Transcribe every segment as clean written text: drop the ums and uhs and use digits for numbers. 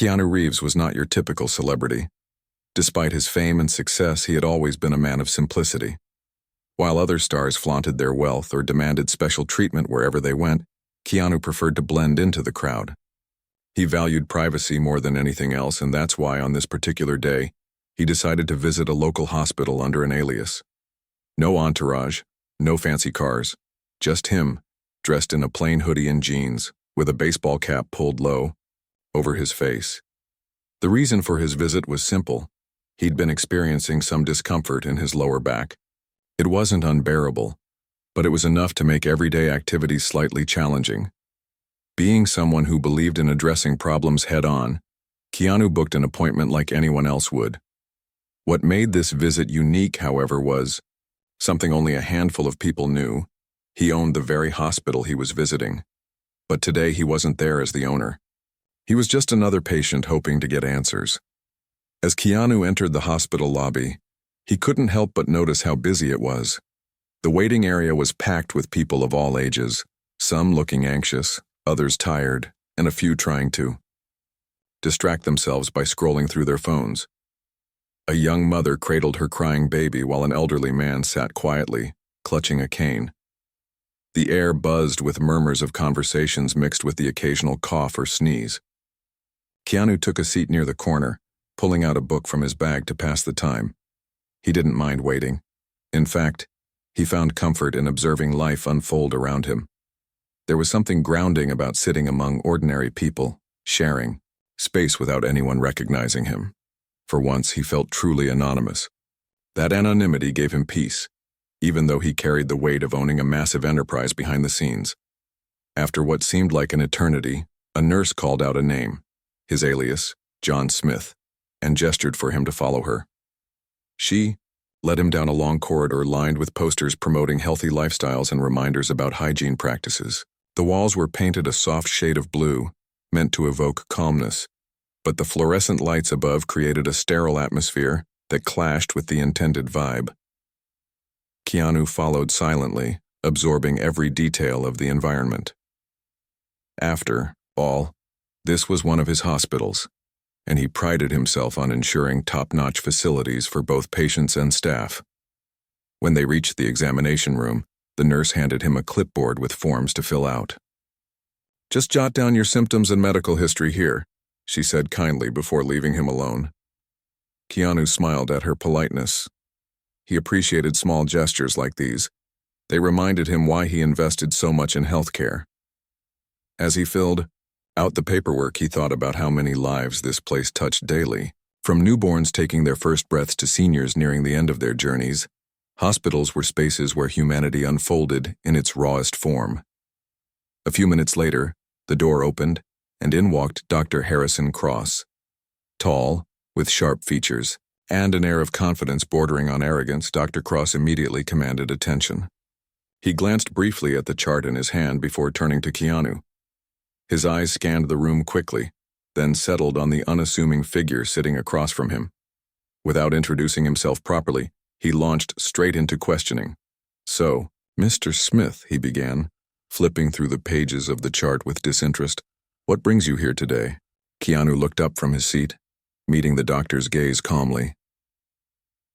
Keanu Reeves was not your typical celebrity. Despite his fame and success, he had always been a man of simplicity. While other stars flaunted their wealth or demanded special treatment wherever they went, Keanu preferred to blend into the crowd. He valued privacy more than anything else, and that's why on this particular day, he decided to visit a local hospital under an alias. No entourage, no fancy cars, just him, dressed in a plain hoodie and jeans, with a baseball cap pulled low over his face. The reason for his visit was simple. He'd been experiencing some discomfort in his lower back. It wasn't unbearable, but it was enough to make everyday activities slightly challenging. Being someone who believed in addressing problems head-on, Keanu booked an appointment like anyone else would. What made this visit unique, however, was something only a handful of people knew. He owned the very hospital he was visiting. But today he wasn't there as the owner. He was just another patient hoping to get answers. As Keanu entered the hospital lobby, he couldn't help but notice how busy it was. The waiting area was packed with people of all ages, some looking anxious, others tired, and a few trying to distract themselves by scrolling through their phones. A young mother cradled her crying baby while an elderly man sat quietly, clutching a cane. The air buzzed with murmurs of conversations mixed with the occasional cough or sneeze. Keanu took a seat near the corner, pulling out a book from his bag to pass the time. He didn't mind waiting. In fact, he found comfort in observing life unfold around him. There was something grounding about sitting among ordinary people, sharing space without anyone recognizing him. For once, he felt truly anonymous. That anonymity gave him peace, even though he carried the weight of owning a massive enterprise behind the scenes. After what seemed like an eternity, a nurse called out a name, his alias, John Smith, and gestured for him to follow her. She led him down a long corridor lined with posters promoting healthy lifestyles and reminders about hygiene practices. The walls were painted a soft shade of blue, meant to evoke calmness, but the fluorescent lights above created a sterile atmosphere that clashed with the intended vibe. Keanu followed silently, absorbing every detail of the environment. After all, this was one of his hospitals, and he prided himself on ensuring top-notch facilities for both patients and staff. When they reached the examination room, the nurse handed him a clipboard with forms to fill out. "Just jot down your symptoms and medical history here," she said kindly before leaving him alone. Keanu smiled at her politeness. He appreciated small gestures like these. They reminded him why he invested so much in healthcare. As he filled out the paperwork, he thought about how many lives this place touched daily. From newborns taking their first breaths to seniors nearing the end of their journeys, hospitals were spaces where humanity unfolded in its rawest form. A few minutes later, the door opened, and in walked Dr. Harrison Cross. Tall, with sharp features, and an air of confidence bordering on arrogance, Dr. Cross immediately commanded attention. He glanced briefly at the chart in his hand before turning to Keanu. His eyes scanned the room quickly, then settled on the unassuming figure sitting across from him. Without introducing himself properly, he launched straight into questioning. "So, Mr. Smith," he began, flipping through the pages of the chart with disinterest, "what brings you here today?" Keanu looked up from his seat, meeting the doctor's gaze calmly.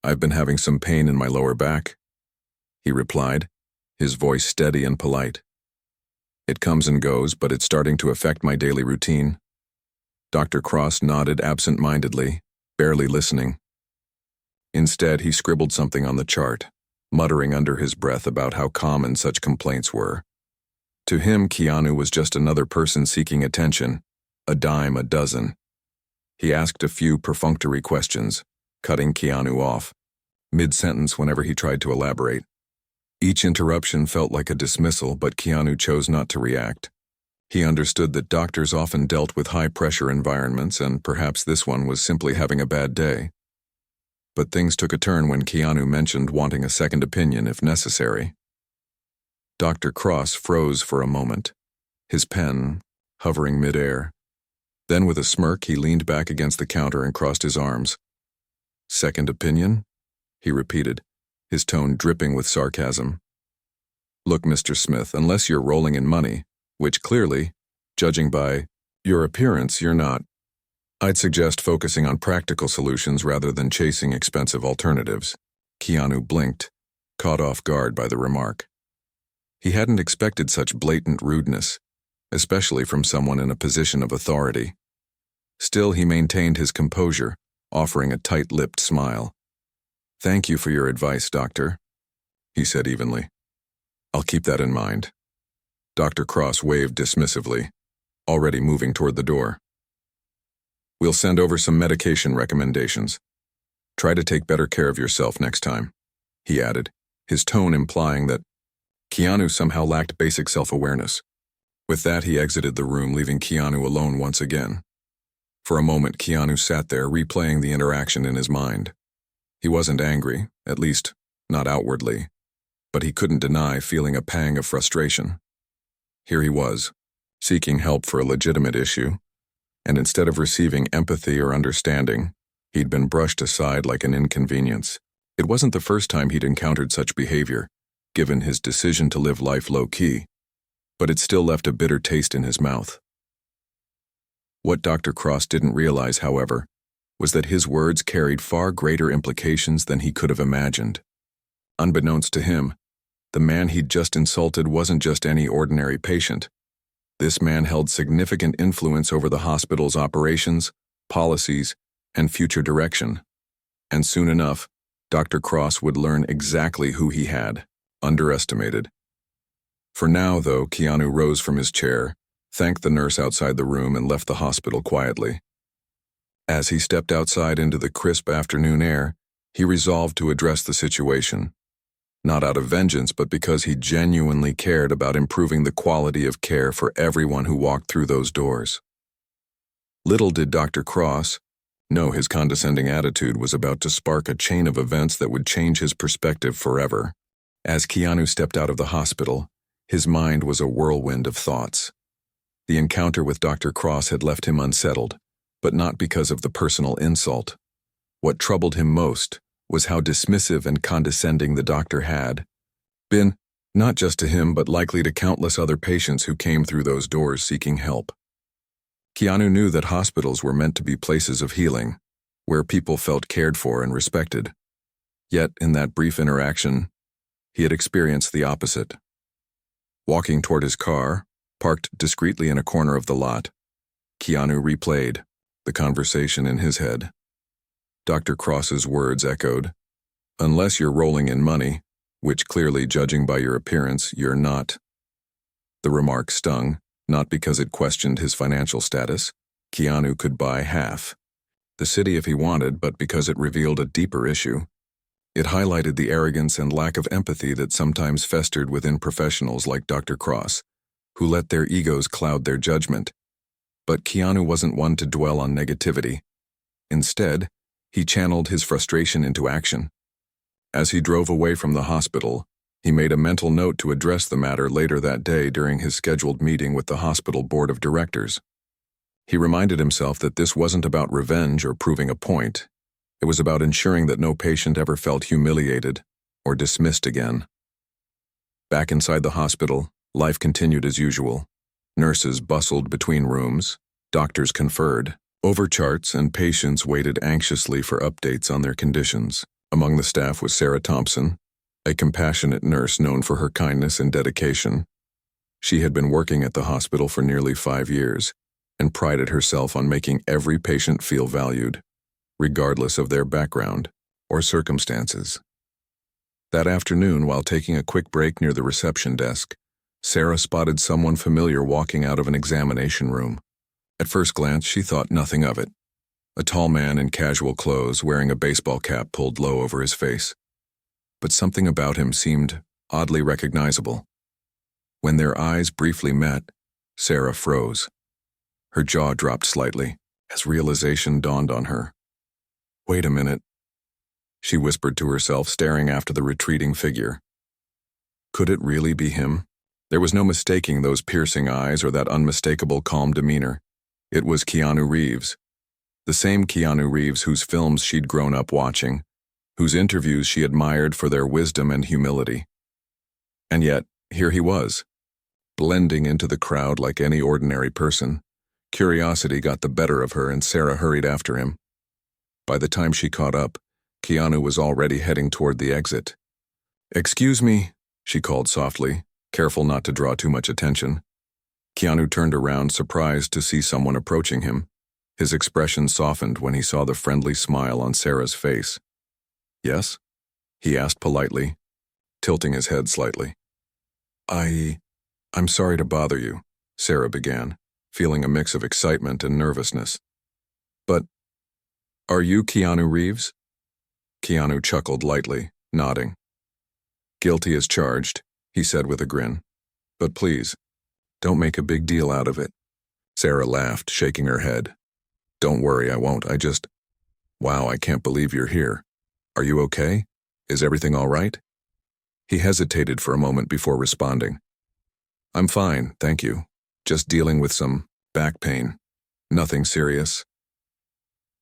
"I've been having some pain in my lower back," he replied, his voice steady and polite. "It comes and goes, but it's starting to affect my daily routine." Dr. Cross nodded absent-mindedly, barely listening. Instead, he scribbled something on the chart, muttering under his breath about how common such complaints were. To him, Keanu was just another person seeking attention, a dime a dozen. He asked a few perfunctory questions, cutting Keanu off, mid-sentence whenever he tried to elaborate. Each interruption felt like a dismissal, but Keanu chose not to react. He understood that doctors often dealt with high-pressure environments, and perhaps this one was simply having a bad day. But things took a turn when Keanu mentioned wanting a second opinion if necessary. Dr. Cross froze for a moment, his pen hovering mid-air. Then with a smirk, he leaned back against the counter and crossed his arms. "Second opinion?" he repeated, his tone dripping with sarcasm. "Look, Mr. Smith, unless you're rolling in money, which clearly, judging by your appearance, you're not, I'd suggest focusing on practical solutions rather than chasing expensive alternatives. Keanu blinked, caught off guard by the remark. He hadn't expected such blatant rudeness, especially from someone in a position of authority. Still, he maintained his composure, offering a tight-lipped smile. "Thank you for your advice, Doctor," he said evenly. "I'll keep that in mind." Dr. Cross waved dismissively, already moving toward the door. "We'll send over some medication recommendations. Try to take better care of yourself next time," he added, his tone implying that Keanu somehow lacked basic self-awareness. With that, he exited the room, leaving Keanu alone once again. For a moment, Keanu sat there, replaying the interaction in his mind. He wasn't angry, at least not outwardly, but he couldn't deny feeling a pang of frustration. Here he was, seeking help for a legitimate issue, and instead of receiving empathy or understanding, he'd been brushed aside like an inconvenience. It wasn't the first time he'd encountered such behavior, given his decision to live life low-key, but it still left a bitter taste in his mouth. What Dr. Cross didn't realize, however, was that his words carried far greater implications than he could have imagined. Unbeknownst to him, the man he'd just insulted wasn't just any ordinary patient. This man held significant influence over the hospital's operations, policies, and future direction. And soon enough, Dr. Cross would learn exactly who he had underestimated. For now, though, Keanu rose from his chair, thanked the nurse outside the room, and left the hospital quietly. As he stepped outside into the crisp afternoon air, he resolved to address the situation. Not out of vengeance, but because he genuinely cared about improving the quality of care for everyone who walked through those doors. Little did Dr. Cross know his condescending attitude was about to spark a chain of events that would change his perspective forever. As Keanu stepped out of the hospital, his mind was a whirlwind of thoughts. The encounter with Dr. Cross had left him unsettled, but not because of the personal insult. What troubled him most was how dismissive and condescending the doctor had been, not just to him but likely to countless other patients who came through those doors seeking help. Keanu knew that hospitals were meant to be places of healing, where people felt cared for and respected. Yet, in that brief interaction, he had experienced the opposite. Walking toward his car, parked discreetly in a corner of the lot, Keanu replayed the conversation in his head. Dr. Cross's words echoed, "Unless you're rolling in money, which clearly, judging by your appearance, you're not." The remark stung, not because it questioned his financial status. Keanu could buy half the city if he wanted, but because it revealed a deeper issue. It highlighted the arrogance and lack of empathy that sometimes festered within professionals like Dr. Cross, who let their egos cloud their judgment. But Keanu wasn't one to dwell on negativity. Instead, he channeled his frustration into action. As he drove away from the hospital, he made a mental note to address the matter later that day during his scheduled meeting with the hospital board of directors. He reminded himself that this wasn't about revenge or proving a point. It was about ensuring that no patient ever felt humiliated or dismissed again. Back inside the hospital, life continued as usual. Nurses bustled between rooms, doctors conferred over charts, and patients waited anxiously for updates on their conditions. Among the staff was Sarah Thompson, a compassionate nurse known for her kindness and dedication. She had been working at the hospital for nearly 5 years and prided herself on making every patient feel valued, regardless of their background or circumstances. That afternoon, while taking a quick break near the reception desk, Sarah spotted someone familiar walking out of an examination room. At first glance, she thought nothing of it. A tall man in casual clothes, wearing a baseball cap pulled low over his face. But something about him seemed oddly recognizable. When their eyes briefly met, Sarah froze. Her jaw dropped slightly as realization dawned on her. "Wait a minute," she whispered to herself, staring after the retreating figure. Could it really be him? There was no mistaking those piercing eyes or that unmistakable calm demeanor. It was Keanu Reeves. The same Keanu Reeves whose films she'd grown up watching, whose interviews she admired for their wisdom and humility. And yet, here he was, blending into the crowd like any ordinary person, Curiosity got the better of her and Sarah hurried after him. By the time she caught up, Keanu was already heading toward the exit. "Excuse me," she called softly, careful not to draw too much attention. Keanu turned around, surprised to see someone approaching him. His expression softened when he saw the friendly smile on Sarah's face. "Yes?" he asked politely, tilting his head slightly. I'm sorry to bother you," Sarah began, feeling a mix of excitement and nervousness. "But, are you Keanu Reeves?" Keanu chuckled lightly, nodding. "Guilty as charged," he said with a grin. "But please, don't make a big deal out of it." Sarah laughed, shaking her head. "Don't worry, I won't. Wow, I can't believe you're here. Are you okay? Is everything all right?" He hesitated for a moment before responding. "I'm fine, thank you. Just dealing with some back pain. Nothing serious."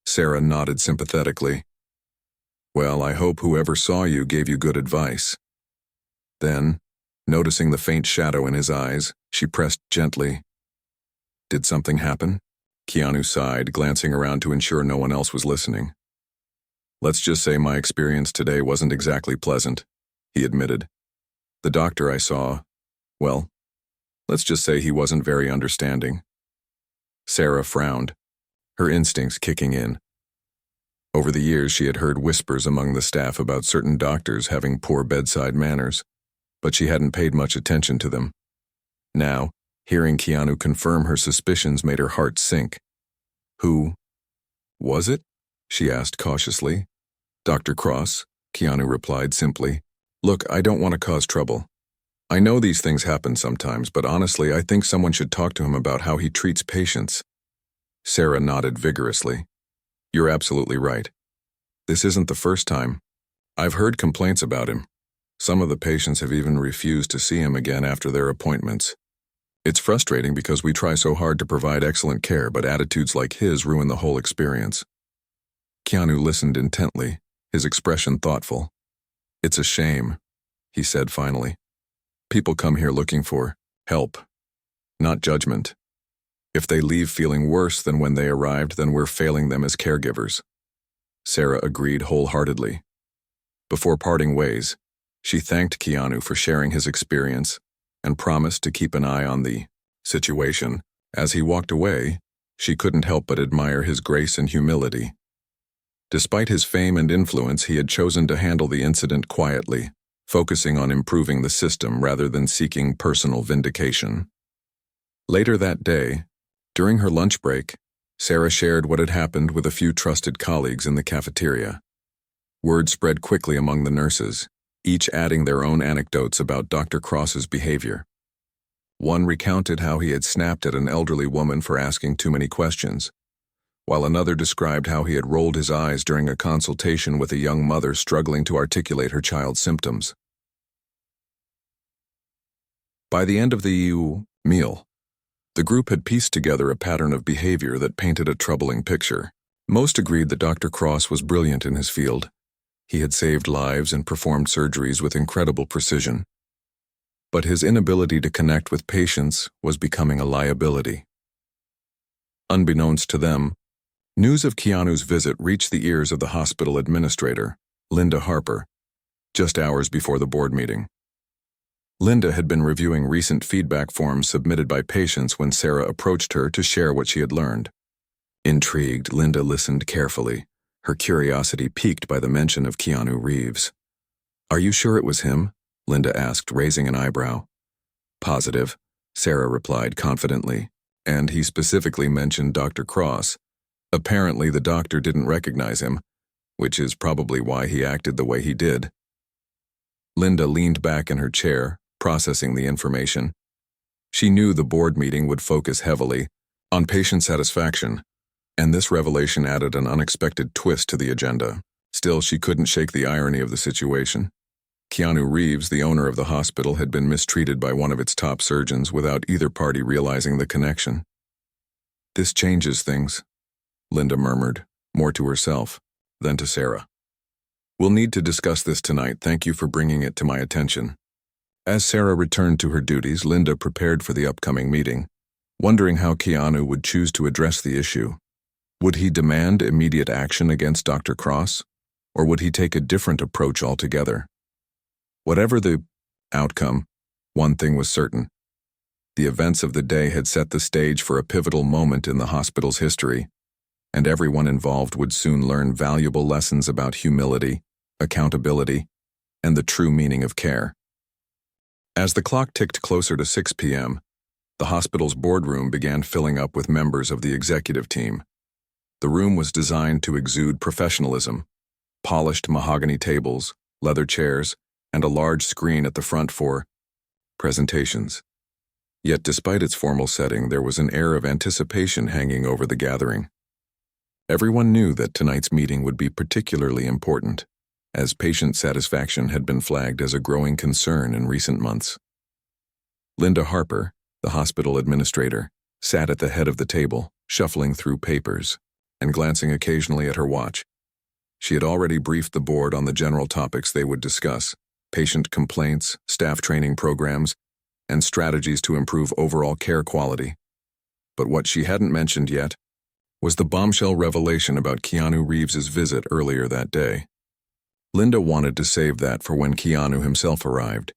Sarah nodded sympathetically. "Well, I hope whoever saw you gave you good advice." Then, noticing the faint shadow in his eyes, she pressed gently. "Did something happen?" Keanu sighed, glancing around to ensure no one else was listening. "Let's just say my experience today wasn't exactly pleasant," he admitted. "The doctor I saw, well, let's just say he wasn't very understanding." Sarah frowned, her instincts kicking in. Over the years, she had heard whispers among the staff about certain doctors having poor bedside manners, but she hadn't paid much attention to them. Now, hearing Keanu confirm her suspicions made her heart sink. "Who was it?" she asked cautiously. "Dr. Cross," Keanu replied simply. "Look, I don't want to cause trouble. I know these things happen sometimes, but honestly, I think someone should talk to him about how he treats patients." Sarah nodded vigorously. "You're absolutely right. This isn't the first time. I've heard complaints about him. Some of the patients have even refused to see him again after their appointments. It's frustrating because we try so hard to provide excellent care, but attitudes like his ruin the whole experience." Keanu listened intently, his expression thoughtful. "It's a shame," he said finally. "People come here looking for help, not judgment. If they leave feeling worse than when they arrived, then we're failing them as caregivers." Sarah agreed wholeheartedly. Before parting ways, she thanked Keanu for sharing his experience and promised to keep an eye on the situation. As he walked away, she couldn't help but admire his grace and humility. Despite his fame and influence, he had chosen to handle the incident quietly, focusing on improving the system rather than seeking personal vindication. Later that day, during her lunch break, Sarah shared what had happened with a few trusted colleagues in the cafeteria. Word spread quickly among the nurses, each adding their own anecdotes about Dr. Cross's behavior. One recounted how he had snapped at an elderly woman for asking too many questions, while another described how he had rolled his eyes during a consultation with a young mother struggling to articulate her child's symptoms. By the end of the meal, the group had pieced together a pattern of behavior that painted a troubling picture. Most agreed that Dr. Cross was brilliant in his field. He had saved lives and performed surgeries with incredible precision. But his inability to connect with patients was becoming a liability. Unbeknownst to them, news of Keanu's visit reached the ears of the hospital administrator, Linda Harper, just hours before the board meeting. Linda had been reviewing recent feedback forms submitted by patients when Sarah approached her to share what she had learned. Intrigued, Linda listened carefully, her curiosity piqued by the mention of Keanu Reeves. "Are you sure it was him?" Linda asked, raising an eyebrow. "Positive," Sarah replied confidently, "and he specifically mentioned Dr. Cross. Apparently the doctor didn't recognize him, which is probably why he acted the way he did." Linda leaned back in her chair, processing the information. She knew the board meeting would focus heavily on patient satisfaction, and this revelation added an unexpected twist to the agenda. Still, she couldn't shake the irony of the situation. Keanu Reeves, the owner of the hospital, had been mistreated by one of its top surgeons without either party realizing the connection. "This changes things," Linda murmured, more to herself than to Sarah. "We'll need to discuss this tonight. Thank you for bringing it to my attention." As Sarah returned to her duties, Linda prepared for the upcoming meeting. wondering how Keanu would choose to address the issue. Would he demand immediate action against Dr. Cross, or would he take a different approach altogether? Whatever the outcome, one thing was certain. The events of the day had set the stage for a pivotal moment in the hospital's history, and everyone involved would soon learn valuable lessons about humility, accountability, and the true meaning of care. As the clock ticked closer to 6 p.m., the hospital's boardroom began filling up with members of the executive team. The room was designed to exude professionalism: polished mahogany tables, leather chairs, and a large screen at the front for presentations. Yet despite its formal setting, there was an air of anticipation hanging over the gathering. Everyone knew that tonight's meeting would be particularly important, as patient satisfaction had been flagged as a growing concern in recent months. Linda Harper, the hospital administrator, sat at the head of the table, shuffling through papers and glancing occasionally at her watch. She had already briefed the board on the general topics they would discuss: patient complaints, staff training programs, and strategies to improve overall care quality. But what she hadn't mentioned yet was the bombshell revelation about Keanu Reeves's visit earlier that day. Linda wanted to save that for when Keanu himself arrived.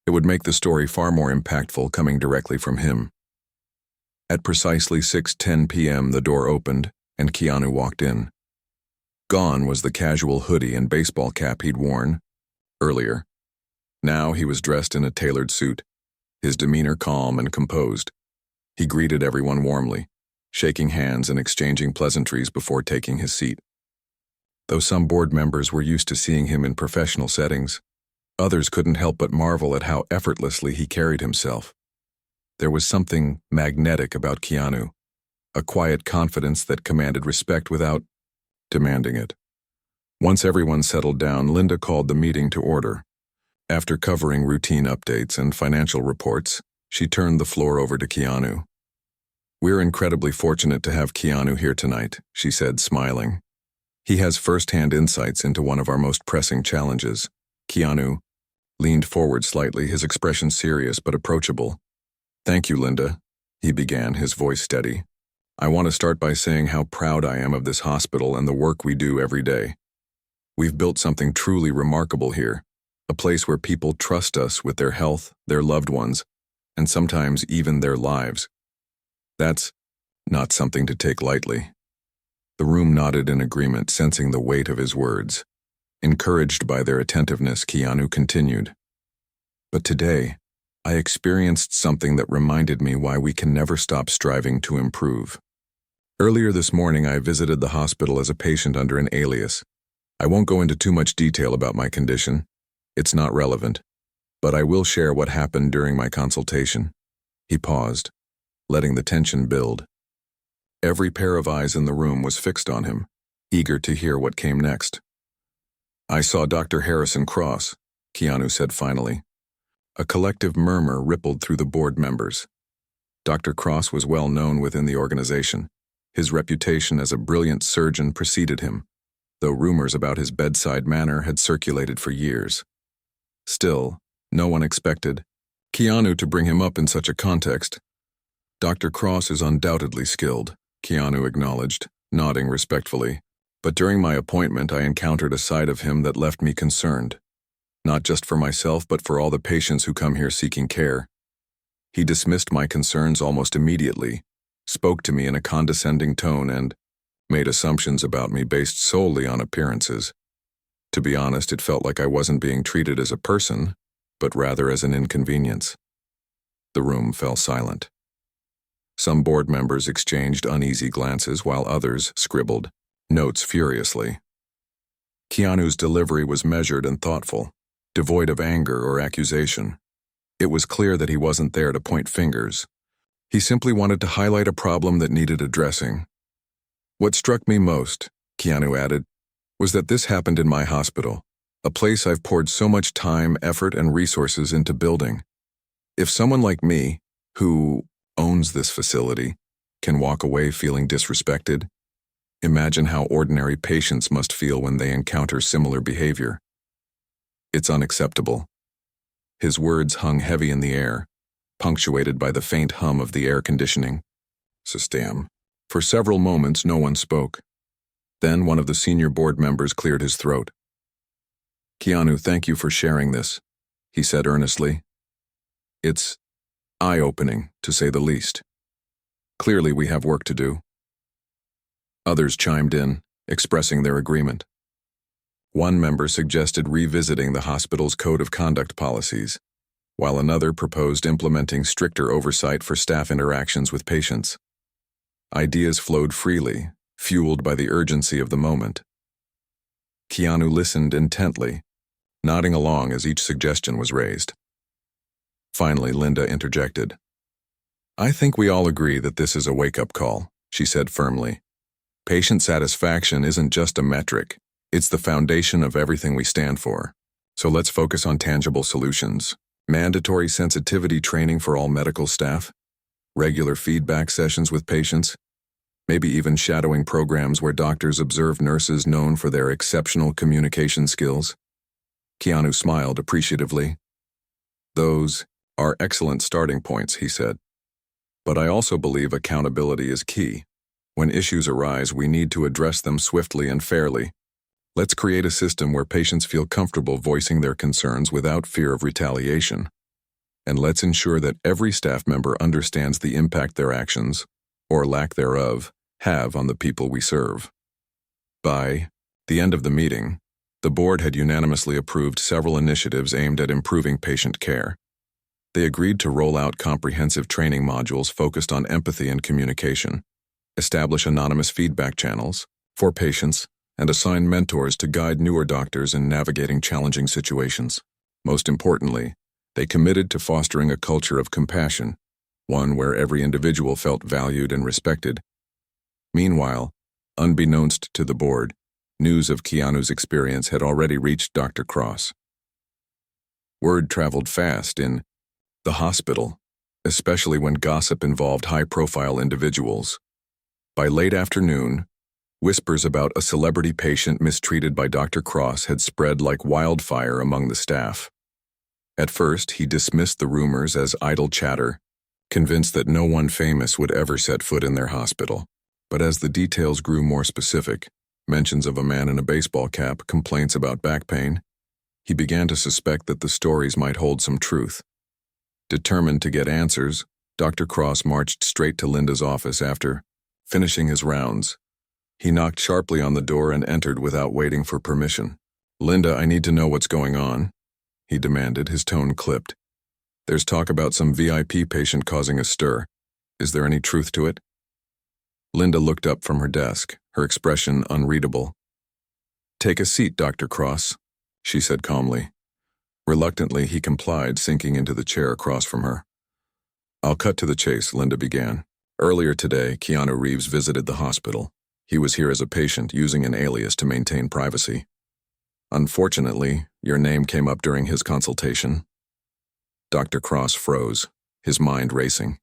It would make the story far more impactful coming directly from him. At precisely 6:10 p.m., the door opened, and Keanu walked in. Gone was the casual hoodie and baseball cap he'd worn earlier. Now he was dressed in a tailored suit, his demeanor calm and composed. He greeted everyone warmly, shaking hands and exchanging pleasantries before taking his seat. Though some board members were used to seeing him in professional settings, others couldn't help but marvel at how effortlessly he carried himself. There was something magnetic about Keanu, a quiet confidence that commanded respect without demanding it. Once everyone settled down, Linda called the meeting to order. After covering routine updates and financial reports, she turned the floor over to Keanu. "We're incredibly fortunate to have Keanu here tonight," she said, smiling. "He has first-hand insights into one of our most pressing challenges." Keanu leaned forward slightly, his expression serious but approachable. "Thank you, Linda," he began, his voice steady. "I want to start by saying how proud I am of this hospital and the work we do every day. We've built something truly remarkable here, a place where people trust us with their health, their loved ones, and sometimes even their lives. That's not something to take lightly." The room nodded in agreement, sensing the weight of his words. Encouraged by their attentiveness, Keanu continued. "But today, I experienced something that reminded me why we can never stop striving to improve. Earlier this morning, I visited the hospital as a patient under an alias. I won't go into too much detail about my condition. It's not relevant. But I will share what happened during my consultation." He paused, letting the tension build. Every pair of eyes in the room was fixed on him, eager to hear what came next. "I saw Dr. Harrison Cross," Keanu said finally. A collective murmur rippled through the board members. Dr. Cross was well known within the organization. His reputation as a brilliant surgeon preceded him, though rumors about his bedside manner had circulated for years. Still, no one expected Keanu to bring him up in such a context. "Dr. Cross is undoubtedly skilled," Keanu acknowledged, nodding respectfully. "But during my appointment, I encountered a side of him that left me concerned. Not just for myself, but for all the patients who come here seeking care. He dismissed my concerns almost immediately, spoke to me in a condescending tone, and made assumptions about me based solely on appearances. To be honest, it felt like I wasn't being treated as a person, but rather as an inconvenience." The room fell silent. Some board members exchanged uneasy glances while others scribbled notes furiously. Keanu's delivery was measured and thoughtful, devoid of anger or accusation. It was clear that he wasn't there to point fingers. He simply wanted to highlight a problem that needed addressing. "What struck me most," Keanu added, "was that this happened in my hospital, a place I've poured so much time, effort, and resources into building. If someone like me, who owns this facility, can walk away feeling disrespected, imagine how ordinary patients must feel when they encounter similar behavior. It's unacceptable." His words hung heavy in the air, punctuated by the faint hum of the air conditioning system. For several moments, no one spoke. Then one of the senior board members cleared his throat. "Keanu, thank you for sharing this," he said earnestly. "It's eye-opening, to say the least. Clearly we have work to do." Others chimed in, expressing their agreement. One member suggested revisiting the hospital's code of conduct policies, while another proposed implementing stricter oversight for staff interactions with patients. Ideas flowed freely, fueled by the urgency of the moment. Keanu listened intently, nodding along as each suggestion was raised. Finally, Linda interjected. "I think we all agree that this is a wake-up call," she said firmly. "Patient satisfaction isn't just a metric. It's the foundation of everything we stand for. So let's focus on tangible solutions. Mandatory sensitivity training for all medical staff, regular feedback sessions with patients, maybe even shadowing programs where doctors observe nurses known for their exceptional communication skills." Keanu smiled appreciatively. "Those are excellent starting points," he said. "But I also believe accountability is key. When issues arise, we need to address them swiftly and fairly. Let's create a system where patients feel comfortable voicing their concerns without fear of retaliation. And let's ensure that every staff member understands the impact their actions, or lack thereof, have on the people we serve." By the end of the meeting, the board had unanimously approved several initiatives aimed at improving patient care. They agreed to roll out comprehensive training modules focused on empathy and communication, establish anonymous feedback channels for patients, and assign mentors to guide newer doctors in navigating challenging situations. Most importantly, they committed to fostering a culture of compassion, one where every individual felt valued and respected. Meanwhile, unbeknownst to the board, news of Keanu's experience had already reached Dr. Cross. Word traveled fast in the hospital, especially when gossip involved high-profile individuals. By late afternoon, whispers about a celebrity patient mistreated by Dr. Cross had spread like wildfire among the staff. At first, he dismissed the rumors as idle chatter, convinced that no one famous would ever set foot in their hospital. But as the details grew more specific, mentions of a man in a baseball cap, complaints about back pain, he began to suspect that the stories might hold some truth. Determined to get answers, Dr. Cross marched straight to Linda's office after finishing his rounds. He knocked sharply on the door and entered without waiting for permission. "Linda, I need to know what's going on," he demanded, his tone clipped. "There's talk about some VIP patient causing a stir. Is there any truth to it?" Linda looked up from her desk, her expression unreadable. "Take a seat, Dr. Cross," she said calmly. Reluctantly, he complied, sinking into the chair across from her. "I'll cut to the chase," Linda began. "Earlier today, Keanu Reeves visited the hospital. He was here as a patient, using an alias to maintain privacy. Unfortunately, your name came up during his consultation." Dr. Cross froze, his mind racing.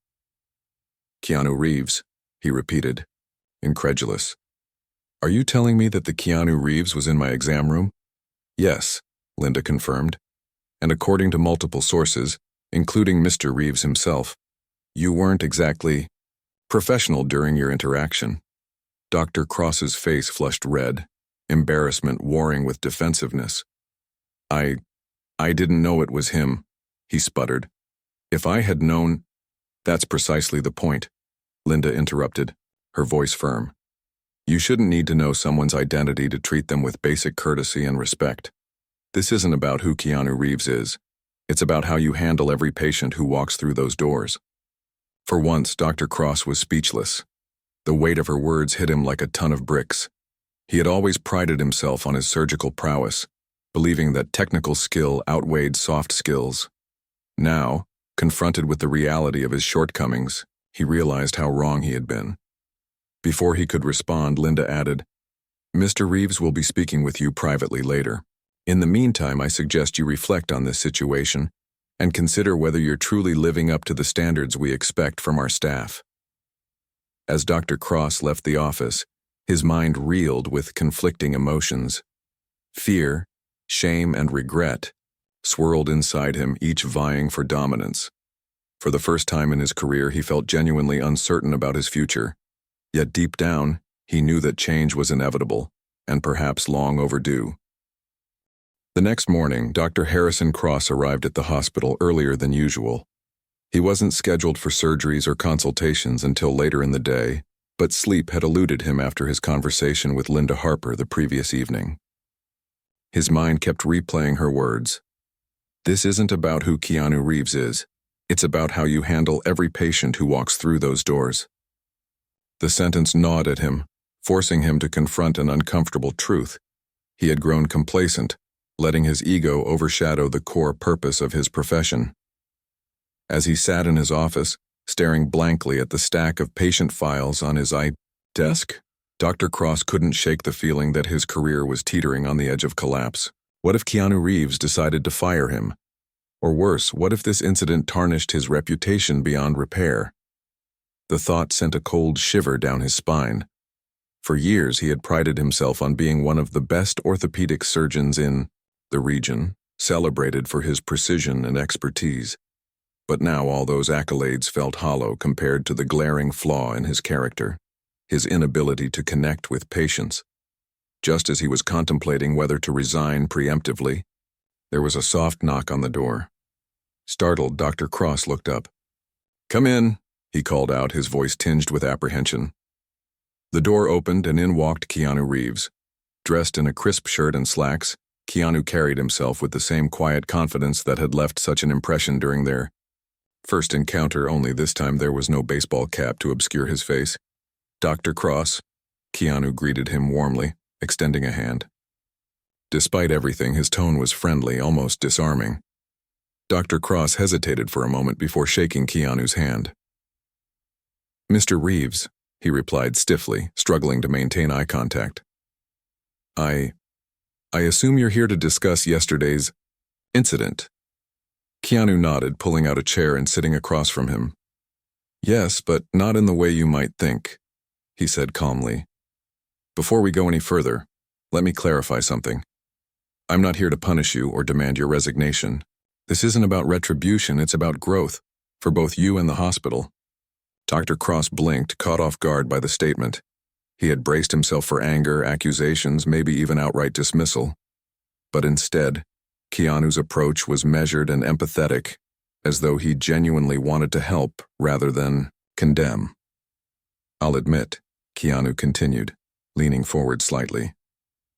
"Keanu Reeves," he repeated, incredulous. "Are you telling me that the Keanu Reeves was in my exam room?" "Yes," Linda confirmed. "And according to multiple sources, including Mr. Reeves himself, you weren't exactly professional during your interaction." Dr. Cross's face flushed red, embarrassment warring with defensiveness. I didn't know it was him," he sputtered. "If I had known—" "That's precisely the point," Linda interrupted, her voice firm. "You shouldn't need to know someone's identity to treat them with basic courtesy and respect. This isn't about who Keanu Reeves is. It's about how you handle every patient who walks through those doors." For once, Dr. Cross was speechless. The weight of her words hit him like a ton of bricks. He had always prided himself on his surgical prowess, believing that technical skill outweighed soft skills. Now, confronted with the reality of his shortcomings, he realized how wrong he had been. Before he could respond, Linda added, "Mr. Reeves will be speaking with you privately later. In the meantime, I suggest you reflect on this situation and consider whether you're truly living up to the standards we expect from our staff." As Dr. Cross left the office, his mind reeled with conflicting emotions. Fear, shame, and regret swirled inside him, each vying for dominance. For the first time in his career, he felt genuinely uncertain about his future. Yet deep down, he knew that change was inevitable, and perhaps long overdue. The next morning, Dr. Harrison Cross arrived at the hospital earlier than usual. He wasn't scheduled for surgeries or consultations until later in the day, but sleep had eluded him after his conversation with Linda Harper the previous evening. His mind kept replaying her words. This isn't about who Keanu Reeves is. It's about how you handle every patient who walks through those doors. The sentence gnawed at him, forcing him to confront an uncomfortable truth. He had grown complacent, letting his ego overshadow the core purpose of his profession. As he sat in his office, staring blankly at the stack of patient files on his desk, Dr. Cross couldn't shake the feeling that his career was teetering on the edge of collapse. What if Keanu Reeves decided to fire him? Or worse, what if this incident tarnished his reputation beyond repair? The thought sent a cold shiver down his spine. For years, he had prided himself on being one of the best orthopedic surgeons in the region, celebrated for his precision and expertise. But now all those accolades felt hollow compared to the glaring flaw in his character, his inability to connect with patients. Just as he was contemplating whether to resign preemptively, there was a soft knock on the door. Startled, Dr. Cross looked up. "Come in," he called out, his voice tinged with apprehension. The door opened and in walked Keanu Reeves. Dressed in a crisp shirt and slacks, Keanu carried himself with the same quiet confidence that had left such an impression during their first encounter, only this time there was no baseball cap to obscure his face. "Dr. Cross," Keanu greeted him warmly, extending a hand. Despite everything, his tone was friendly, almost disarming. Dr. Cross hesitated for a moment before shaking Keanu's hand. "Mr. Reeves," he replied stiffly, struggling to maintain eye contact. I assume you're here to discuss yesterday's incident." Keanu nodded, pulling out a chair and sitting across from him. "Yes, but not in the way you might think," he said calmly. "Before we go any further, let me clarify something. I'm not here to punish you or demand your resignation. This isn't about retribution, it's about growth, for both you and the hospital." Dr. Cross blinked, caught off guard by the statement. He had braced himself for anger, accusations, maybe even outright dismissal. But instead, Keanu's approach was measured and empathetic, as though he genuinely wanted to help rather than condemn. "I'll admit," Keanu continued, leaning forward slightly,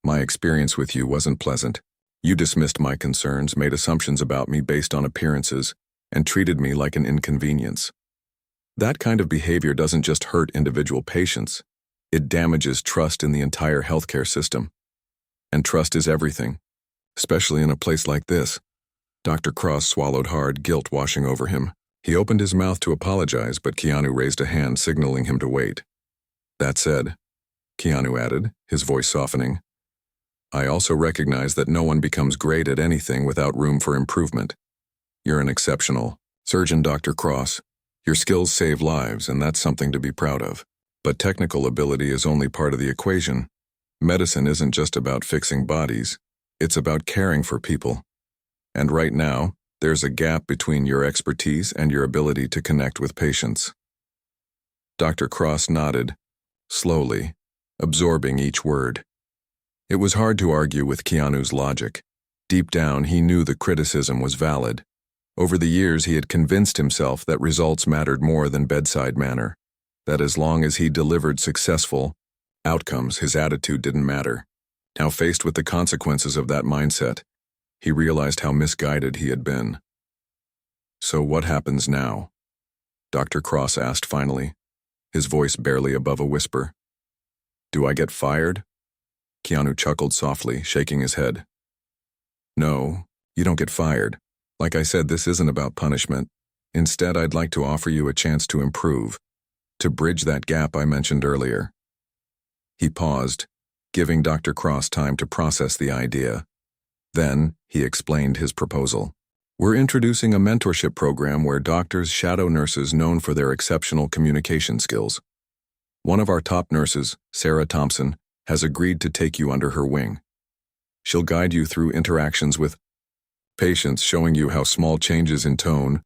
"my experience with you wasn't pleasant. You dismissed my concerns, made assumptions about me based on appearances, and treated me like an inconvenience. That kind of behavior doesn't just hurt individual patients, it damages trust in the entire healthcare system. And trust is everything, especially in a place like this." Dr. Cross swallowed hard, guilt washing over him. He opened his mouth to apologize, but Keanu raised a hand, signaling him to wait. "That said," Keanu added, his voice softening, "I also recognize that no one becomes great at anything without room for improvement. You're an exceptional surgeon, Dr. Cross. Your skills save lives, and that's something to be proud of. But technical ability is only part of the equation. Medicine isn't just about fixing bodies, it's about caring for people. And right now, there's a gap between your expertise and your ability to connect with patients." Dr. Cross nodded, slowly, absorbing each word. It was hard to argue with Keanu's logic. Deep down, he knew the criticism was valid. Over the years, he had convinced himself that results mattered more than bedside manner, that as long as he delivered successful outcomes, his attitude didn't matter. Now faced with the consequences of that mindset, he realized how misguided he had been. "So what happens now?" Dr. Cross asked finally, his voice barely above a whisper. "Do I get fired?" Keanu chuckled softly, shaking his head. "No, you don't get fired. Like I said, this isn't about punishment. Instead, I'd like to offer you a chance to improve, to bridge that gap I mentioned earlier." He paused, giving Dr. Cross time to process the idea. Then, he explained his proposal. "We're introducing a mentorship program where doctors shadow nurses known for their exceptional communication skills. One of our top nurses, Sarah Thompson, has agreed to take you under her wing. She'll guide you through interactions with patients, showing you how small changes in tone,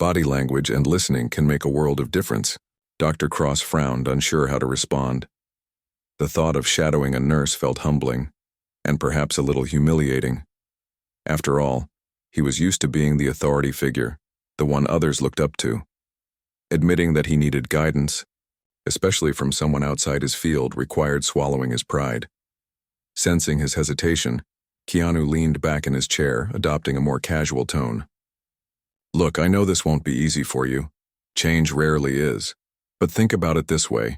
Body language and listening can make a world of difference. Dr. Cross frowned, unsure how to respond. The thought of shadowing a nurse felt humbling, and perhaps a little humiliating. After all, he was used to being the authority figure, the one others looked up to. Admitting that he needed guidance, especially from someone outside his field, required swallowing his pride. Sensing his hesitation, Keanu leaned back in his chair, adopting a more casual tone. Look, I know this won't be easy for you. Change rarely is. But think about it this way.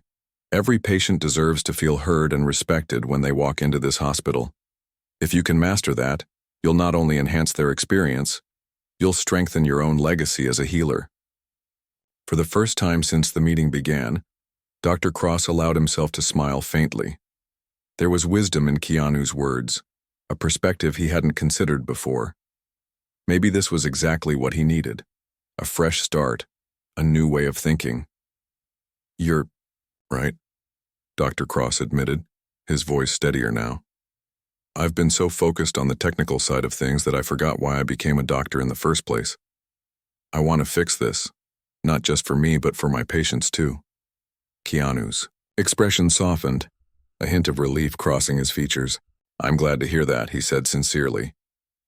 Every patient deserves to feel heard and respected when they walk into this hospital. If you can master that, you'll not only enhance their experience, you'll strengthen your own legacy as a healer. For the first time since the meeting began, Dr. Cross allowed himself to smile faintly. There was wisdom in Keanu's words, a perspective he hadn't considered before. Maybe this was exactly what he needed, a fresh start, a new way of thinking. You're right, Dr. Cross admitted, his voice steadier now. I've been so focused on the technical side of things that I forgot why I became a doctor in the first place. I want to fix this, not just for me but for my patients too. Keanu's expression softened, a hint of relief crossing his features. I'm glad to hear that, he said sincerely.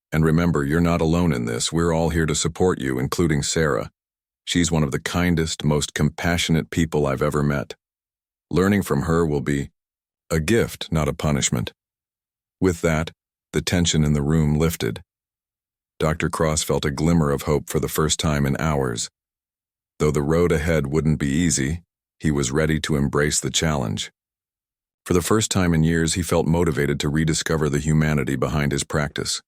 And remember, you're not alone in this. We're all here to support you, including Sarah. She's one of the kindest, most compassionate people I've ever met. Learning from her will be a gift, not a punishment. With that, the tension in the room lifted. Dr. Cross felt a glimmer of hope for the first time in hours. Though the road ahead wouldn't be easy, he was ready to embrace the challenge. For the first time in years, he felt motivated to rediscover the humanity behind his practice.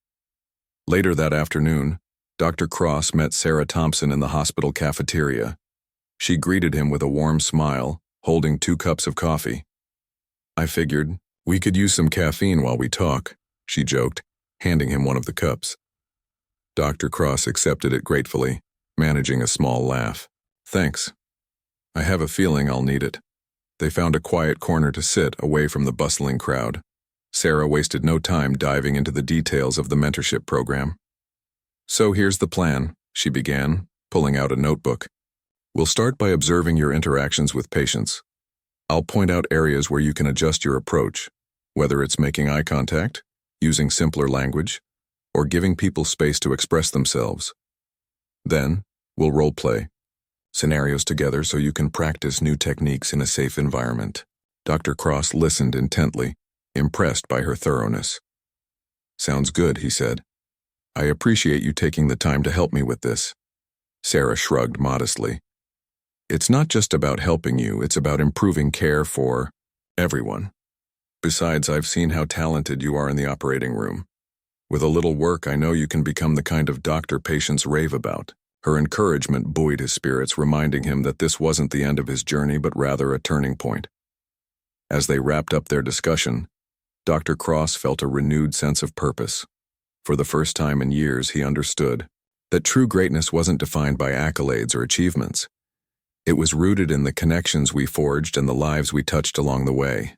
Later that afternoon, Dr. Cross met Sarah Thompson in the hospital cafeteria. She greeted him with a warm smile, holding 2 cups of coffee. I figured, we could use some caffeine while we talk, she joked, handing him one of the cups. Dr. Cross accepted it gratefully, managing a small laugh. Thanks. I have a feeling I'll need it. They found a quiet corner to sit, away from the bustling crowd. Sarah wasted no time diving into the details of the mentorship program. So here's the plan, she began, pulling out a notebook. We'll start by observing your interactions with patients. I'll point out areas where you can adjust your approach, whether it's making eye contact, using simpler language, or giving people space to express themselves. Then, we'll role-play scenarios together so you can practice new techniques in a safe environment. Dr. Cross listened intently, impressed by her thoroughness. Sounds good, he said. I appreciate you taking the time to help me with this. Sarah shrugged modestly. It's not just about helping you, it's about improving care for everyone. Besides, I've seen how talented you are in the operating room. With a little work, I know you can become the kind of doctor patients rave about. Her encouragement buoyed his spirits, reminding him that this wasn't the end of his journey, but rather a turning point. As they wrapped up their discussion, Dr. Cross felt a renewed sense of purpose. For the first time in years, he understood that true greatness wasn't defined by accolades or achievements. It was rooted in the connections we forged and the lives we touched along the way.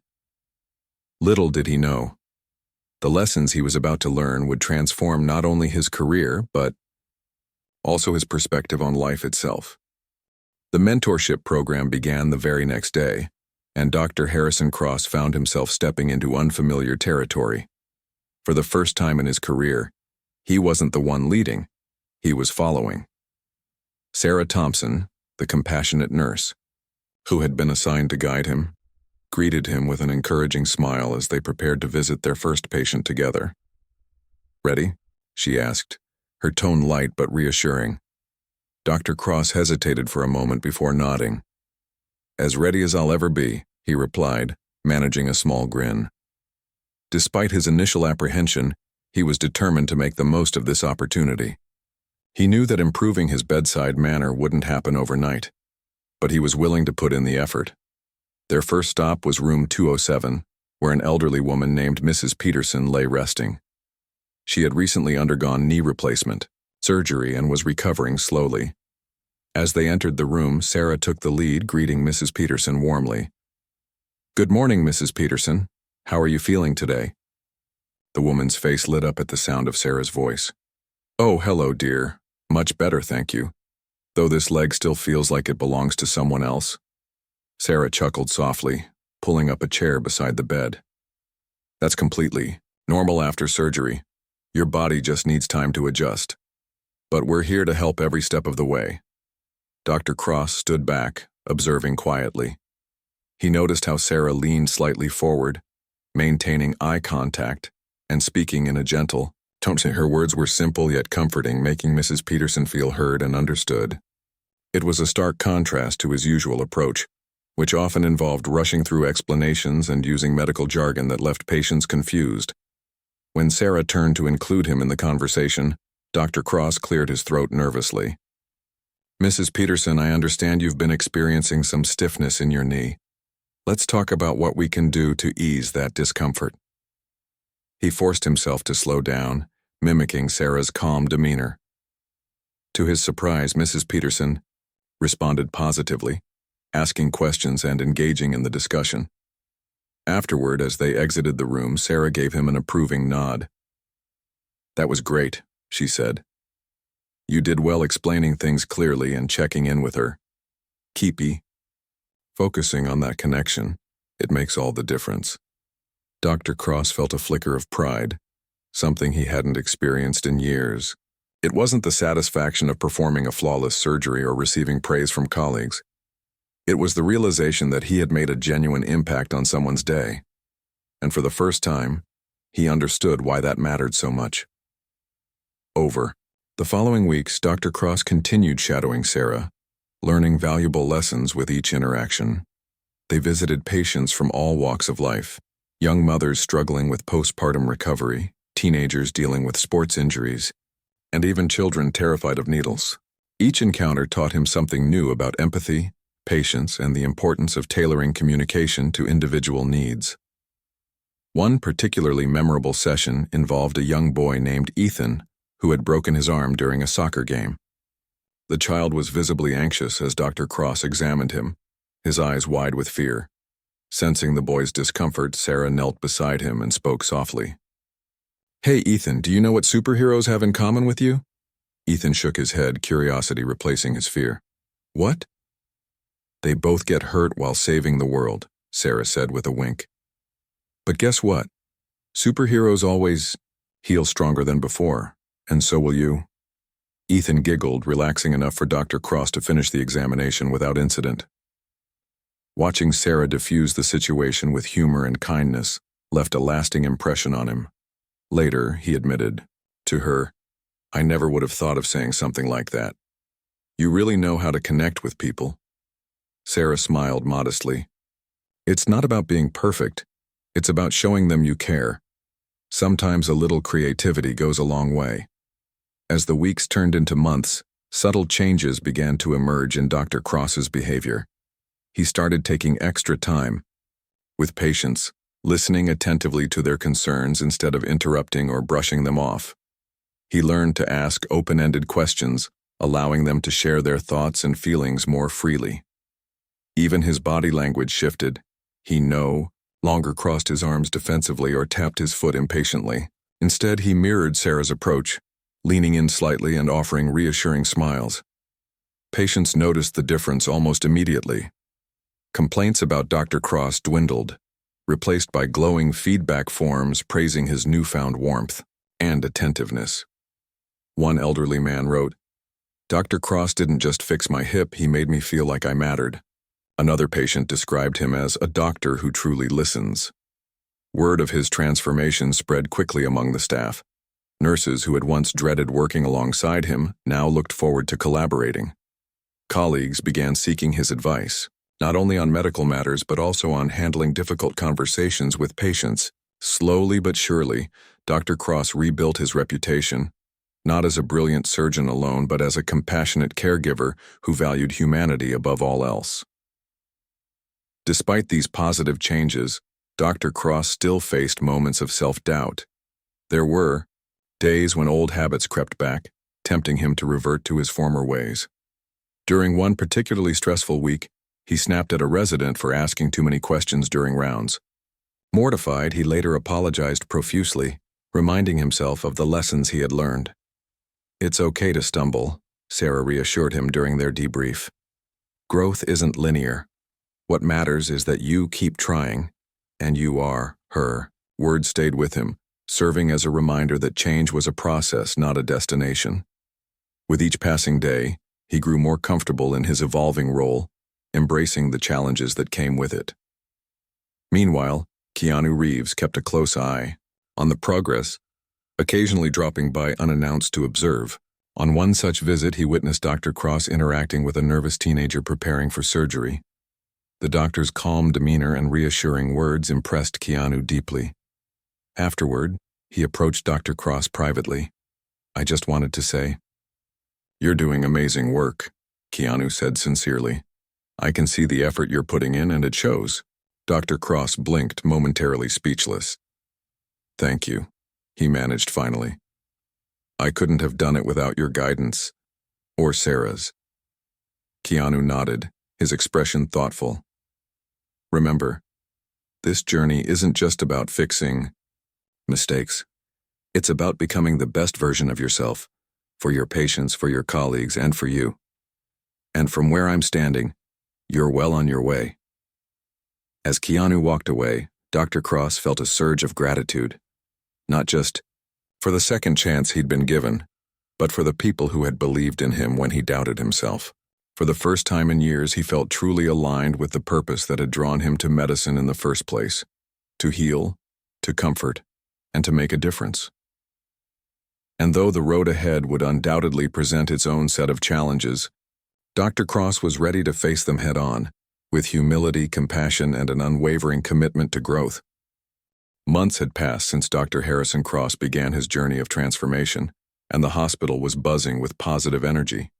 Little did he know, the lessons he was about to learn would transform not only his career, but also his perspective on life itself. The mentorship program began the very next day, and Dr. Harrison Cross found himself stepping into unfamiliar territory. For the first time in his career, he wasn't the one leading, he was following. Sarah Thompson, the compassionate nurse, who had been assigned to guide him, greeted him with an encouraging smile as they prepared to visit their first patient together. Ready? She asked, her tone light but reassuring. Dr. Cross hesitated for a moment before nodding. As ready as I'll ever be, he replied, managing a small grin. Despite his initial apprehension, he was determined to make the most of this opportunity. He knew that improving his bedside manner wouldn't happen overnight, but he was willing to put in the effort. Their first stop was room 207, where an elderly woman named Mrs. Peterson lay resting. She had recently undergone knee replacement, surgery, and was recovering slowly. As they entered the room, Sarah took the lead, greeting Mrs. Peterson warmly. Good morning, Mrs. Peterson. How are you feeling today? The woman's face lit up at the sound of Sarah's voice. Oh, hello, dear. Much better, thank you. though this leg still feels like it belongs to someone else. Sarah chuckled softly, pulling up a chair beside the bed. That's completely normal after surgery. Your body just needs time to adjust. But we're here to help every step of the way. Dr. Cross stood back, observing quietly. He noticed how Sarah leaned slightly forward, maintaining eye contact and speaking in a gentle tone. Her words were simple yet comforting, making Mrs. Peterson feel heard and understood. It was a stark contrast to his usual approach, which often involved rushing through explanations and using medical jargon that left patients confused. When Sarah turned to include him in the conversation, Dr. Cross cleared his throat nervously. Mrs. Peterson, I understand you've been experiencing some stiffness in your knee. Let's talk about what we can do to ease that discomfort. He forced himself to slow down, mimicking Sarah's calm demeanor. To his surprise, Mrs. Peterson responded positively, asking questions and engaging in the discussion. Afterward, as they exited the room, Sarah gave him an approving nod. That was great, she said. You did well explaining things clearly and checking in with her. Keepy. Focusing on that connection, it makes all the difference. Dr. Cross felt a flicker of pride, something he hadn't experienced in years. It wasn't the satisfaction of performing a flawless surgery or receiving praise from colleagues. It was the realization that he had made a genuine impact on someone's day. And for the first time, he understood why that mattered so much. Over the following weeks, Dr. Cross continued shadowing Sarah, learning valuable lessons with each interaction. They visited patients from all walks of life, young mothers struggling with postpartum recovery, teenagers dealing with sports injuries, and even children terrified of needles. Each encounter taught him something new about empathy, patience, and the importance of tailoring communication to individual needs. One particularly memorable session involved a young boy named Ethan who had broken his arm during a soccer game. The child was visibly anxious as Dr. Cross examined him, his eyes wide with fear. Sensing the boy's discomfort, Sarah knelt beside him and spoke softly. Hey, Ethan, do you know what superheroes have in common with you? Ethan shook his head, curiosity replacing his fear. What? They both get hurt while saving the world, Sarah said with a wink. But guess what? Superheroes always heal stronger than before, and so will you. Ethan giggled, relaxing enough for Dr. Cross to finish the examination without incident. Watching Sarah diffuse the situation with humor and kindness left a lasting impression on him. Later, he admitted to her, I never would have thought of saying something like that. You really know how to connect with people. Sarah smiled modestly. It's not about being perfect. It's about showing them you care. Sometimes a little creativity goes a long way. As the weeks turned into months, subtle changes began to emerge in Dr. Cross's behavior. He started taking extra time with patients, listening attentively to their concerns instead of interrupting or brushing them off. He learned to ask open-ended questions, allowing them to share their thoughts and feelings more freely. Even his body language shifted. He no longer crossed his arms defensively or tapped his foot impatiently. Instead, he mirrored Sarah's approach, leaning in slightly and offering reassuring smiles. Patients noticed the difference almost immediately. Complaints about Dr. Cross dwindled, replaced by glowing feedback forms praising his newfound warmth and attentiveness. One elderly man wrote, Dr. Cross didn't just fix my hip, he made me feel like I mattered. Another patient described him as a doctor who truly listens. Word of his transformation spread quickly among the staff. Nurses who had once dreaded working alongside him now looked forward to collaborating. Colleagues began seeking his advice, not only on medical matters but also on handling difficult conversations with patients. Slowly but surely, Dr. Cross rebuilt his reputation, not as a brilliant surgeon alone but as a compassionate caregiver who valued humanity above all else. Despite these positive changes, Dr. Cross still faced moments of self-doubt. There were days when old habits crept back, tempting him to revert to his former ways. During one particularly stressful week, he snapped at a resident for asking too many questions during rounds. Mortified, he later apologized profusely, reminding himself of the lessons he had learned. It's okay to stumble, Sarah reassured him during their debrief. Growth isn't linear. What matters is that you keep trying, and you are her. Words stayed with him, serving as a reminder that change was a process, not a destination. With each passing day, he grew more comfortable in his evolving role, embracing the challenges that came with it. Meanwhile, Keanu Reeves kept a close eye on the progress, occasionally dropping by unannounced to observe. On one such visit, he witnessed Dr. Cross interacting with a nervous teenager preparing for surgery. The doctor's calm demeanor and reassuring words impressed Keanu deeply. Afterward, he approached Dr. Cross privately. "I just wanted to say, you're doing amazing work," Keanu said sincerely. "I can see the effort you're putting in, and it shows." Dr. Cross blinked, momentarily speechless. "Thank you," he managed finally. "I couldn't have done it without your guidance, or Sarah's." Keanu nodded, his expression thoughtful. "Remember, this journey isn't just about fixing mistakes. It's about becoming the best version of yourself, for your patients, for your colleagues, and for you. And from where I'm standing, you're well on your way." As Keanu walked away, Dr. Cross felt a surge of gratitude, not just for the second chance he'd been given, but for the people who had believed in him when he doubted himself. For the first time in years, he felt truly aligned with the purpose that had drawn him to medicine in the first place: to heal, to comfort, and to make a difference. And though the road ahead would undoubtedly present its own set of challenges, Dr. Cross was ready to face them head-on, with humility, compassion, and an unwavering commitment to growth. Months had passed since Dr. Harrison Cross began his journey of transformation, and the hospital was buzzing with positive energy.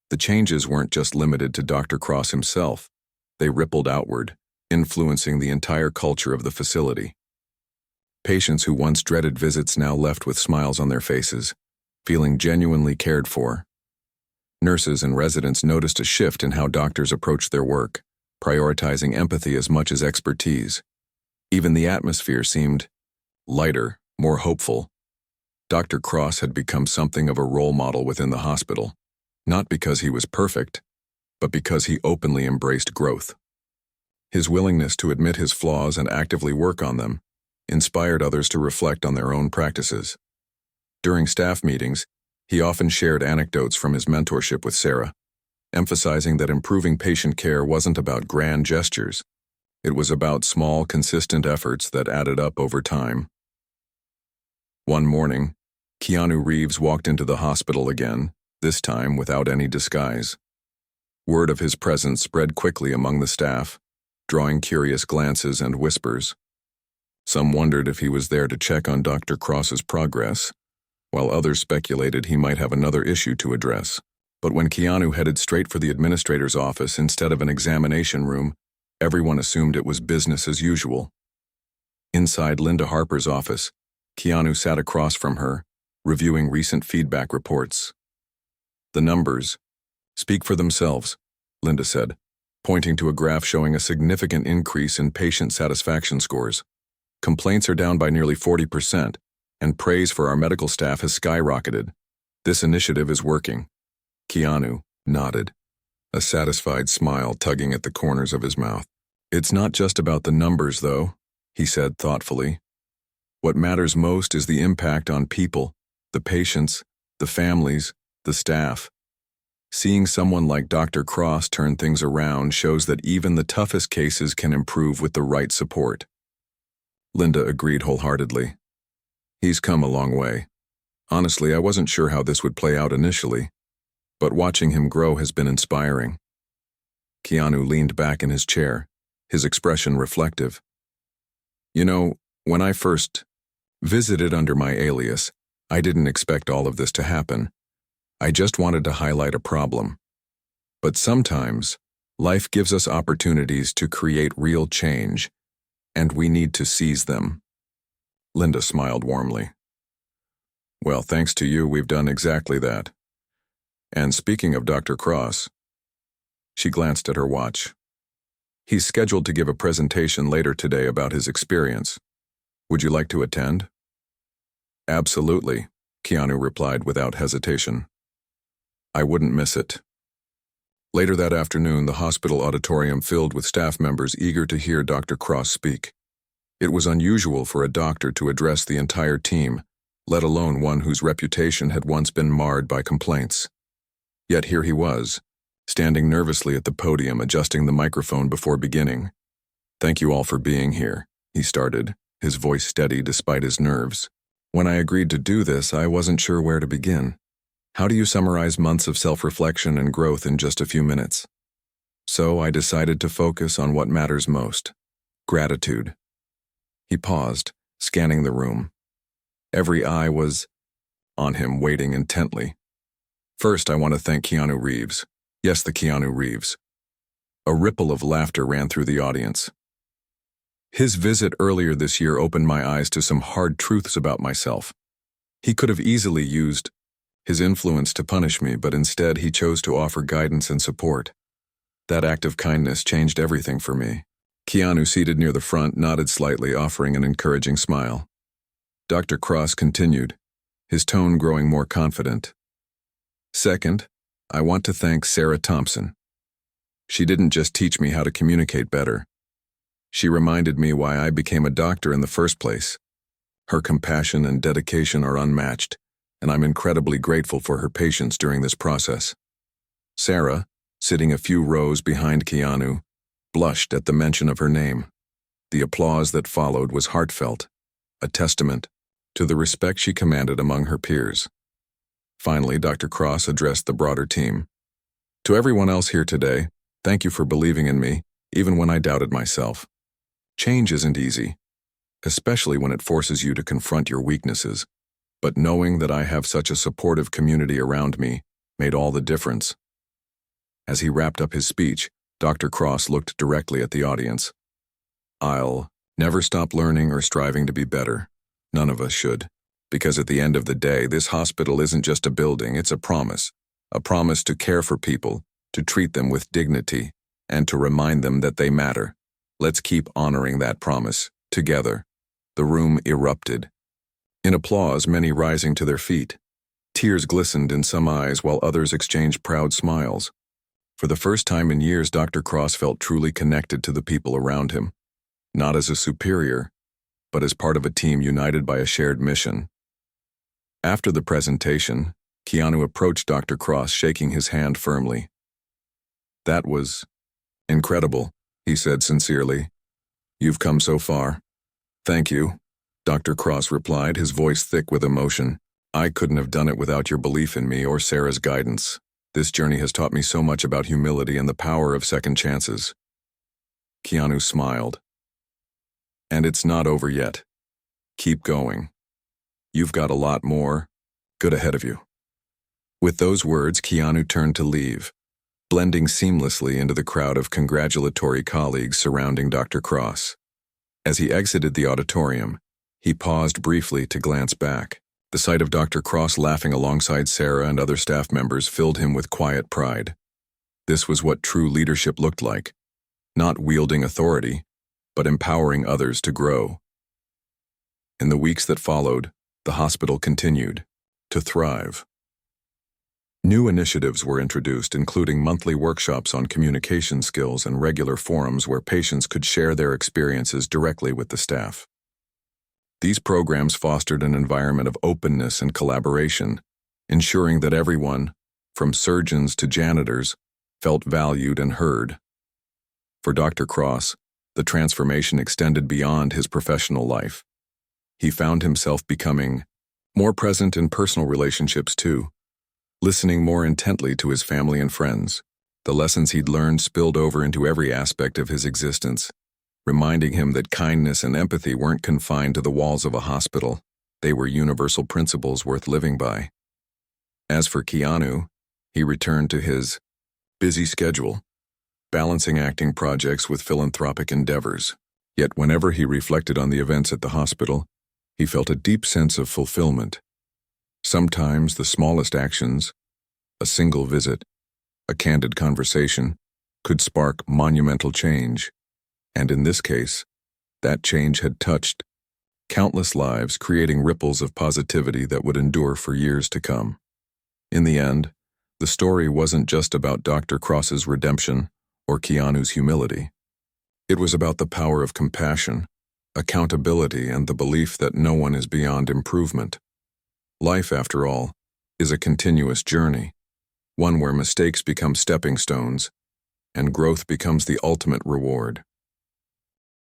The changes weren't just limited to Dr. Cross himself. They rippled outward, influencing the entire culture of the facility. Patients who once dreaded visits now left with smiles on their faces, feeling genuinely cared for. Nurses and residents noticed a shift in how doctors approached their work, prioritizing empathy as much as expertise. Even the atmosphere seemed lighter, more hopeful. Dr. Cross had become something of a role model within the hospital, not because he was perfect, but because he openly embraced growth. His willingness to admit his flaws and actively work on them inspired others to reflect on their own practices. During staff meetings, he often shared anecdotes from his mentorship with Sarah, emphasizing that improving patient care wasn't about grand gestures. It was about small, consistent efforts that added up over time. One morning, Keanu Reeves walked into the hospital again, this time without any disguise. Word of his presence spread quickly among the staff, drawing curious glances and whispers. Some wondered if he was there to check on Dr. Cross's progress, while others speculated he might have another issue to address. But when Keanu headed straight for the administrator's office instead of an examination room, everyone assumed it was business as usual. Inside Linda Harper's office, Keanu sat across from her, reviewing recent feedback reports. "The numbers speak for themselves," Linda said, pointing to a graph showing a significant increase in patient satisfaction scores. "Complaints are down by nearly 40%, and praise for our medical staff has skyrocketed. This initiative is working." Keanu nodded, a satisfied smile tugging at the corners of his mouth. "It's not just about the numbers, though," he said thoughtfully. "What matters most is the impact on people, the patients, the families, the staff. Seeing someone like Dr. Cross turn things around shows that even the toughest cases can improve with the right support." Linda agreed wholeheartedly. "He's come a long way. Honestly, I wasn't sure how this would play out initially, but watching him grow has been inspiring." Keanu leaned back in his chair, his expression reflective. "You know, when I first visited under my alias, I didn't expect all of this to happen. I just wanted to highlight a problem. But sometimes, life gives us opportunities to create real change, and we need to seize them." Linda smiled warmly. "Well, thanks to you, we've done exactly that. And speaking of Dr. Cross," she glanced at her watch, "he's scheduled to give a presentation later today about his experience. Would you like to attend?" "Absolutely," Keanu replied without hesitation. I wouldn't miss it. Later that afternoon, the hospital auditorium filled with staff members eager to hear Dr. Cross speak. It was unusual for a doctor to address the entire team, let alone one whose reputation had once been marred by complaints. Yet here he was, standing nervously at the podium, adjusting the microphone before beginning. "Thank you all for being here," he started, his voice steady despite his nerves. "When I agreed to do this, I wasn't sure where to begin. How do you summarize months of self-reflection and growth in just a few minutes? So I decided to focus on what matters most: gratitude." He paused, scanning the room. Every eye was on him, waiting intently. "First, I want to thank Keanu Reeves. Yes, the Keanu Reeves." A ripple of laughter ran through the audience. "His visit earlier this year opened my eyes to some hard truths about myself. He could have easily used his influence to punish me, but instead he chose to offer guidance and support. That act of kindness changed everything for me." Keanu, seated near the front, nodded slightly, offering an encouraging smile. Dr. Cross continued, his tone growing more confident. "Second, I want to thank Sarah Thompson. She didn't just teach me how to communicate better. She reminded me why I became a doctor in the first place. Her compassion and dedication are unmatched, and I'm incredibly grateful for her patience during this process." Sarah, sitting a few rows behind Keanu, blushed at the mention of her name. The applause that followed was heartfelt, a testament to the respect she commanded among her peers. Finally, Dr. Cross addressed the broader team. "To everyone else here today, thank you for believing in me, even when I doubted myself. Change isn't easy, especially when it forces you to confront your weaknesses, but knowing that I have such a supportive community around me made all the difference." As he wrapped up his speech, Dr. Cross looked directly at the audience. "I'll never stop learning or striving to be better. None of us should. Because at the end of the day, this hospital isn't just a building, it's a promise to care for people, to treat them with dignity, and to remind them that they matter. Let's keep honoring that promise, together." The room erupted. In applause, many rising to their feet. Tears glistened in some eyes while others exchanged proud smiles. For the first time in years, Dr. Cross felt truly connected to the people around him, not as a superior, but as part of a team united by a shared mission. After the presentation, Keanu approached Dr. Cross, shaking his hand firmly. "That was incredible," he said sincerely. "You've come so far." "Thank you," Dr. Cross replied, his voice thick with emotion. "I couldn't have done it without your belief in me or Sarah's guidance. This journey has taught me so much about humility and the power of second chances." Keanu smiled. "And it's not over yet. Keep going. You've got a lot more good ahead of you." With those words, Keanu turned to leave, blending seamlessly into the crowd of congratulatory colleagues surrounding Dr. Cross. As he exited the auditorium, he paused briefly to glance back. The sight of Dr. Cross laughing alongside Sarah and other staff members filled him with quiet pride. This was what true leadership looked like, not wielding authority, but empowering others to grow. In the weeks that followed, the hospital continued to thrive. New initiatives were introduced, including monthly workshops on communication skills and regular forums where patients could share their experiences directly with the staff. These programs fostered an environment of openness and collaboration, ensuring that everyone, from surgeons to janitors, felt valued and heard. For Dr. Cross, the transformation extended beyond his professional life. He found himself becoming more present in personal relationships too, listening more intently to his family and friends. The lessons he'd learned spilled over into every aspect of his existence, reminding him that kindness and empathy weren't confined to the walls of a hospital. They were universal principles worth living by. As for Keanu, he returned to his busy schedule, balancing acting projects with philanthropic endeavors. Yet whenever he reflected on the events at the hospital, he felt a deep sense of fulfillment. Sometimes the smallest actions, a single visit, a candid conversation, could spark monumental change. And in this case, that change had touched countless lives, creating ripples of positivity that would endure for years to come. In the end, The story wasn't just about Dr. Cross's redemption or Keanu's humility. It was about the power of compassion, accountability, and the belief that no one is beyond improvement. Life, after all, is a continuous journey, one where mistakes become stepping stones and growth becomes the ultimate reward.